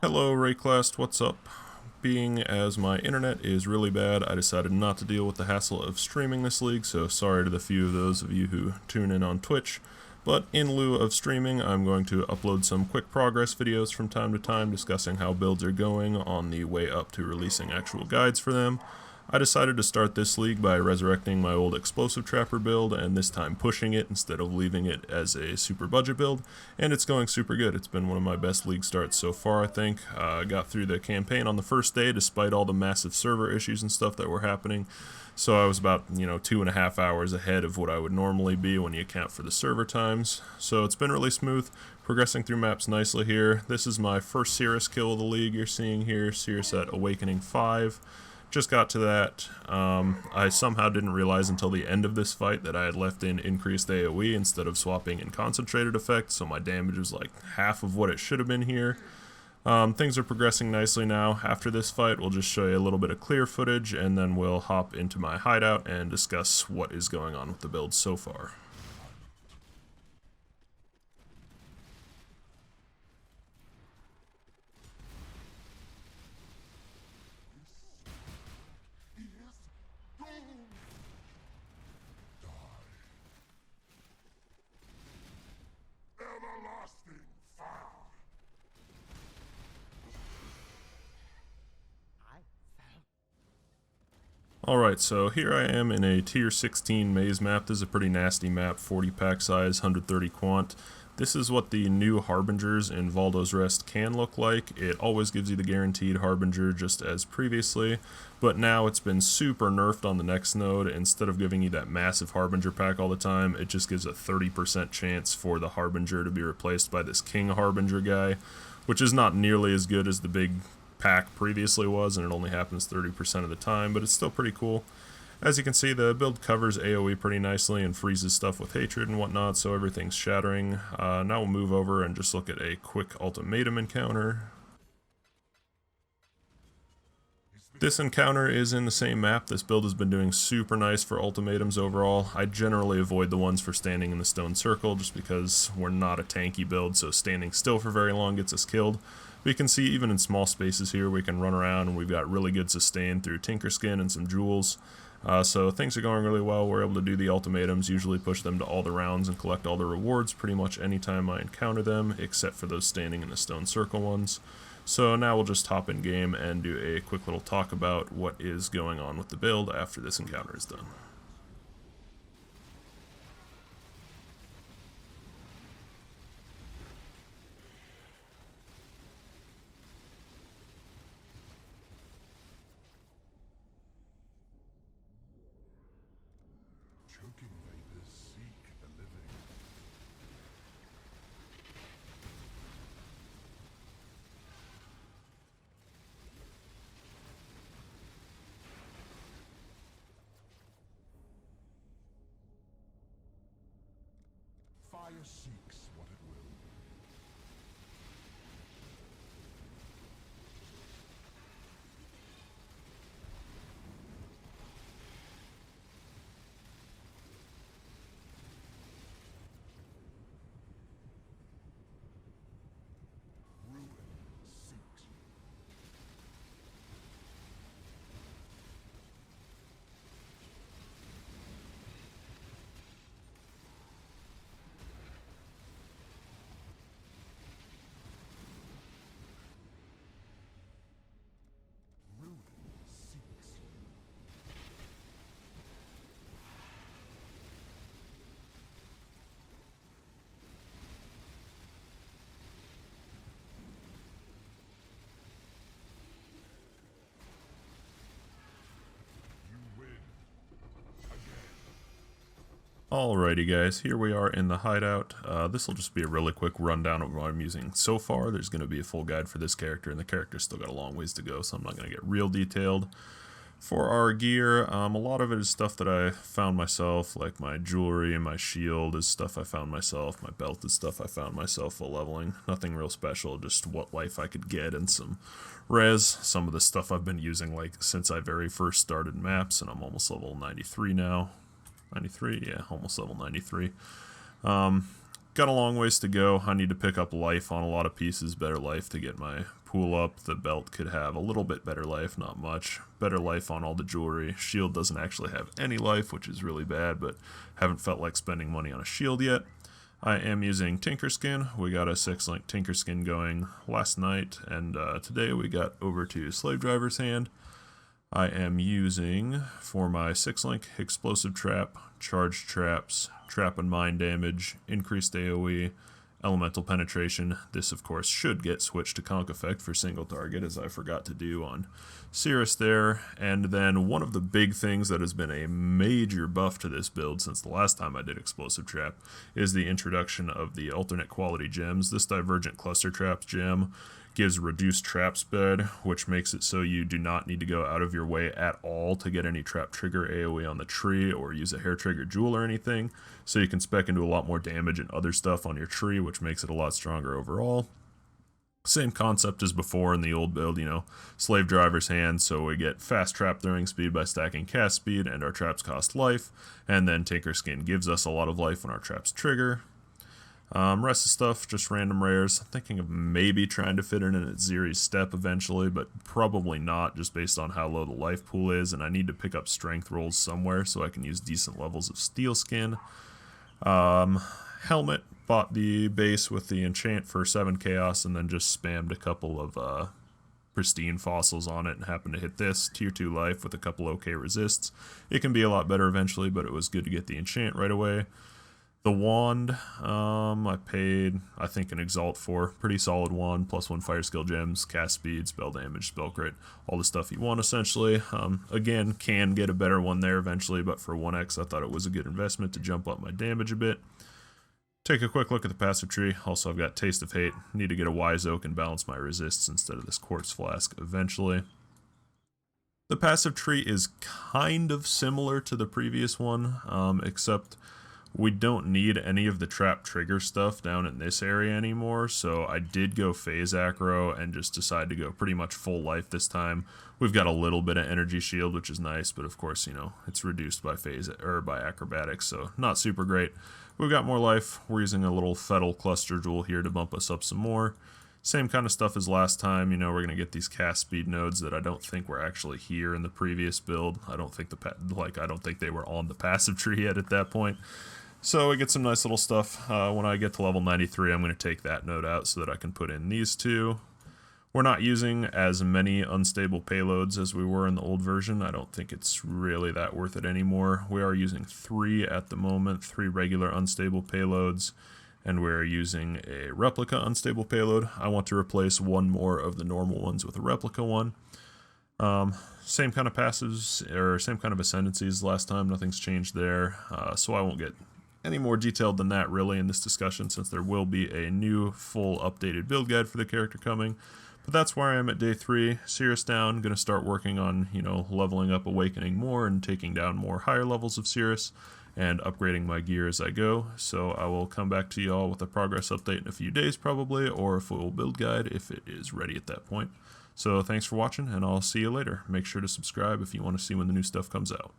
Hello Rayclast, what's up? Being as my internet is really bad, I decided not to deal with the hassle of streaming this league, so sorry to the few of those of you who tune in on Twitch. But in lieu of streaming, I'm going to upload some quick progress videos from time to time discussing how builds are going on the way up to releasing actual guides for them. I decided to start this league by resurrecting my old Explosive Trapper build and this time pushing it instead of leaving it as a super budget build, and it's going super good. It's been one of my best league starts so far, I think. I got through the campaign on the first day despite all the massive server issues and stuff that were happening, so I was about 2.5 hours ahead of what I would normally be when you account for the server times. So it's been really smooth, progressing through maps nicely here. This is my first Cirrus kill of the league you're seeing here, Cirrus at Awakening 5. Just got to that. I somehow didn't realize until the end of this fight that I had left in increased AoE instead of swapping in concentrated effect, so my damage was like half of what it should have been here. Things are progressing nicely now. After this fight, we'll just show you a little bit of clear footage, and then we'll hop into my hideout and discuss what is going on with the build so far. Alright, so here I am in a tier 16 maze map. This is a pretty nasty map, 40 pack size, 130 quant. This is what the new Harbingers in Valdo's Rest can look like. It always gives you the guaranteed Harbinger just as previously, but now it's been super nerfed on the next node. Instead of giving you that massive Harbinger pack all the time, it just gives a 30% chance for the Harbinger to be replaced by this King Harbinger guy, which is not nearly as good as the big pack previously was, and it only happens 30% of the time, but it's still pretty cool. As you can see, the build covers AoE pretty nicely and freezes stuff with hatred and whatnot, so everything's shattering. Now we'll move over and just look at a quick Ultimatum encounter. This encounter is in the same map. This build has been doing super nice for ultimatums overall. I generally avoid the ones for standing in the stone circle just because we're not a tanky build, so standing still for very long gets us killed. But you can see even in small spaces here we can run around, and we've got really good sustain through Tinkerskin and some jewels. So things are going really well. We're able to do the ultimatums, usually push them to all the rounds and collect all the rewards pretty much anytime I encounter them, except for those standing in the stone circle ones. So now we'll just hop in game and do a quick little talk about what is going on with the build after this encounter is done. Choking vapors seek the living. Fire seeks what it will. Ruin seeks. Ruin seeks. You win. Again. Alrighty guys, here we are in the hideout. This will just be a really quick rundown of what I'm using so far. There's going to be a full guide for this character, and the character's still got a long ways to go, so I'm not going to get real detailed. For our gear, a lot of it is stuff that I found myself, like my jewelry and my shield is stuff I found myself, my belt is stuff I found myself while leveling. Nothing real special, just what life I could get and some res. Some of the stuff I've been using like since I very first started maps, and I'm almost level 93 now. 93, yeah, almost level 93. Got got a long ways to go. I need to pick up life on a lot of pieces, better life to get my pool up. The belt could have a little bit better life, not much. Better life on all the jewelry. Shield doesn't actually have any life, which is really bad, but haven't felt like spending money on a shield yet. I am using Tinker Skin. We got a 6-link Tinker Skin going last night, and today we got over to Slave Driver's Hand. I am using, for my 6-link, Explosive Trap, Charged Traps, Trap and Mine Damage, Increased AoE, Elemental Penetration. This, of course, should get switched to Conk Effect for single target, as I forgot to do on Cirrus there. And then one of the big things that has been a major buff to this build since the last time I did Explosive Trap is the introduction of the alternate quality gems. This Divergent Cluster Traps gem gives reduced trap speed, which makes it so you do not need to go out of your way at all to get any trap trigger AoE on the tree or use a hair trigger jewel or anything. So you can spec into a lot more damage and other stuff on your tree, which makes it a lot stronger overall. Same concept as before in the old build, you know, Slave Driver's Hand, so we get fast trap throwing speed by stacking cast speed, and our traps cost life, and then Tinker Skin gives us a lot of life when our traps trigger. Rest of stuff, just random rares. Thinking of maybe trying to fit in at Ziri's Step eventually, but probably not, just based on how low the life pool is, and I need to pick up strength rolls somewhere so I can use decent levels of Steel Skin. Helmet, bought the base with the enchant for 7 chaos, and then just spammed a couple of pristine fossils on it and happened to hit this. Tier 2 life with a couple OK resists. It can be a lot better eventually, but it was good to get the enchant right away. The wand, I paid, I think, an Exalt for. Pretty solid wand, +1 fire skill gems, cast speed, spell damage, spell crit, all the stuff you want essentially. Again, can get a better one there eventually, but for 1x I thought it was a good investment to jump up my damage a bit. Take a quick look at the passive tree. Also, I've got Taste of Hate. Need to get a Wise Oak and balance my resists instead of this Quartz Flask eventually. The passive tree is kind of similar to the previous one, except we don't need any of the trap trigger stuff down in this area anymore, so I did go phase acro and just decided to go pretty much full life this time. We've got a little bit of energy shield, which is nice, but of course, you know, it's reduced by phase or by acrobatics, so not super great. We've got more life. We're using a little Fettle cluster jewel here to bump us up some more. Same kind of stuff as last time. You know, we're going to get these cast speed nodes that I don't think were actually here in the previous build. I don't think I don't think they were on the passive tree yet at that point. So we get some nice little stuff. When I get to level 93, I'm going to take that node out so that I can put in these two. We're not using as many unstable payloads as we were in the old version. I don't think it's really that worth it anymore. We are using 3 at the moment, 3 regular unstable payloads, and we're using a replica unstable payload. I want to replace one more of the normal ones with a replica one. Same kind of passives, or same kind of ascendancies last time, nothing's changed there, so I won't get any more detailed than that really in this discussion, since there will be a new full updated build guide for the character coming. But that's where I am at day 3. Cirrus down, going to start working on, you know, leveling up Awakening more and taking down more higher levels of Cirrus and upgrading my gear as I go. So I will come back to y'all with a progress update in a few days probably, or a full build guide if it is ready at that point. So thanks for watching, and I'll see you later. Make sure to subscribe if you want to see when the new stuff comes out.